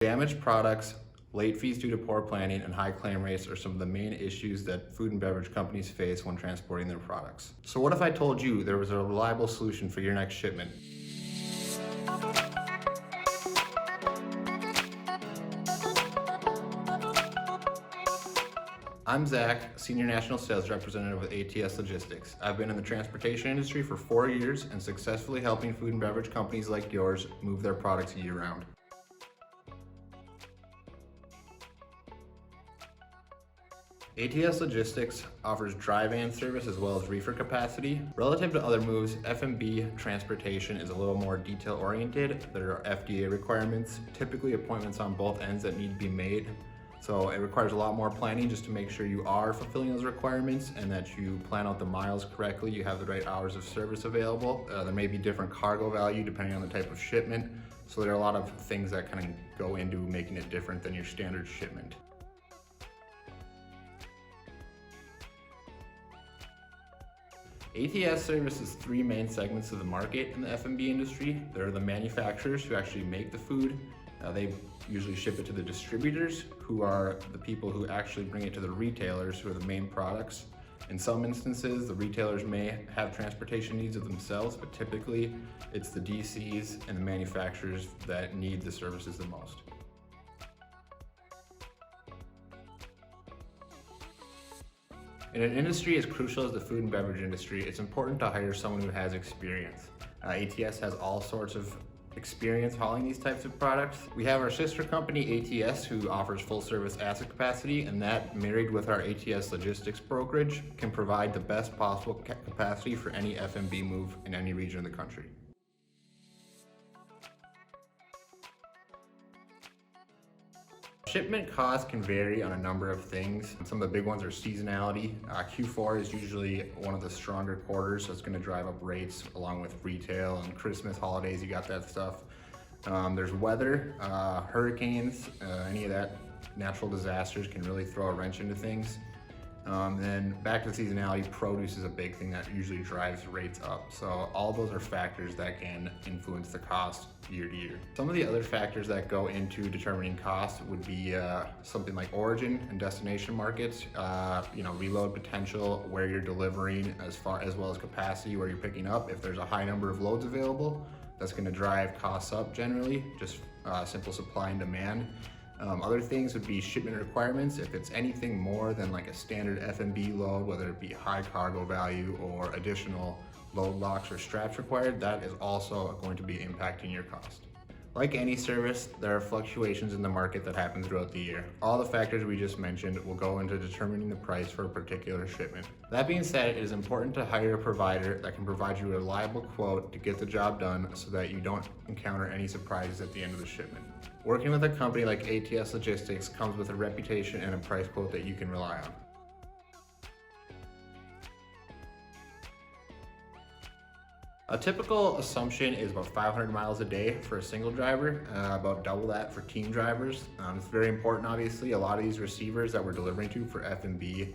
Damaged products, late fees due to poor planning, and high claim rates are some of the main issues that food and beverage companies face when transporting their products. So what if I told you there was a reliable solution for your next shipment? I'm Zach, Senior National Sales Representative with ATS Logistics. I've been in the transportation industry for 4 years and successfully helping food and beverage companies like yours move their products year-round. ATS Logistics offers dry van service as well as reefer capacity. Relative to other moves, F&B transportation is a little more detail-oriented. There are FDA requirements, typically appointments on both ends that need to be made. So it requires a lot more planning just to make sure you are fulfilling those requirements and that you plan out the miles correctly, you have the right hours of service available. There may be different cargo value depending on the type of shipment. So there are a lot of things that kind of go into making it different than your standard shipment. ATS services 3 main segments of the market in the F&B industry. There are the manufacturers who actually make the food. They usually ship it to the distributors, who are the people who actually bring it to the retailers, who are the main products. In some instances, the retailers may have transportation needs of themselves, but typically it's the DCs and the manufacturers that need the services the most. In an industry as crucial as the food and beverage industry, it's important to hire someone who has experience. ATS has all sorts of experience hauling these types of products. We have our sister company, ATS, who offers full service asset capacity, and that, married with our ATS Logistics brokerage, can provide the best possible capacity for any F&B move in any region of the country. Shipment costs can vary on a number of things. Some of the big ones are seasonality. Q4 is usually one of the stronger quarters, so it's going to drive up rates along with retail and Christmas, holidays, you got that stuff. There's weather, hurricanes, any of that natural disasters can really throw a wrench into things. Then back to seasonality, produce is a big thing that usually drives rates up. So all those are factors that can influence the cost year to year. Some of the other factors that go into determining cost would be something like origin and destination markets, reload potential, where you're delivering, as well as capacity where you're picking up. If there's a high number of loads available, that's going to drive costs up generally, just simple supply and demand. Other things would be shipment requirements. If it's anything more than like a standard F&B load, whether it be high cargo value or additional load locks or straps required, that is also going to be impacting your cost. Like any service, there are fluctuations in the market that happen throughout the year. All the factors we just mentioned will go into determining the price for a particular shipment. That being said, it is important to hire a provider that can provide you a reliable quote to get the job done so that you don't encounter any surprises at the end of the shipment. Working with a company like ATS Logistics comes with a reputation and a price quote that you can rely on. A typical assumption is about 500 miles a day for a single driver, about double that for team drivers. It's very important, obviously. A lot of these receivers that we're delivering to for F&B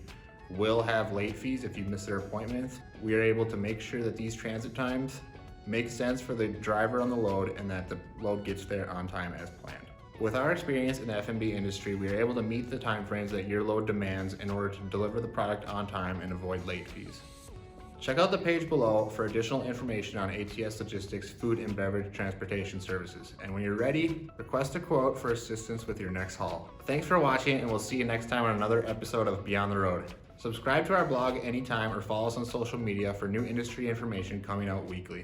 will have late fees if you miss their appointments. We are able to make sure that these transit times make sense for the driver on the load and that the load gets there on time as planned. With our experience in the F&B industry, we are able to meet the timeframes that your load demands in order to deliver the product on time and avoid late fees. Check out the page below for additional information on ATS Logistics food and beverage transportation services. And when you're ready, request a quote for assistance with your next haul. Thanks for watching, and we'll see you next time on another episode of Beyond the Road. Subscribe to our blog anytime or follow us on social media for new industry information coming out weekly.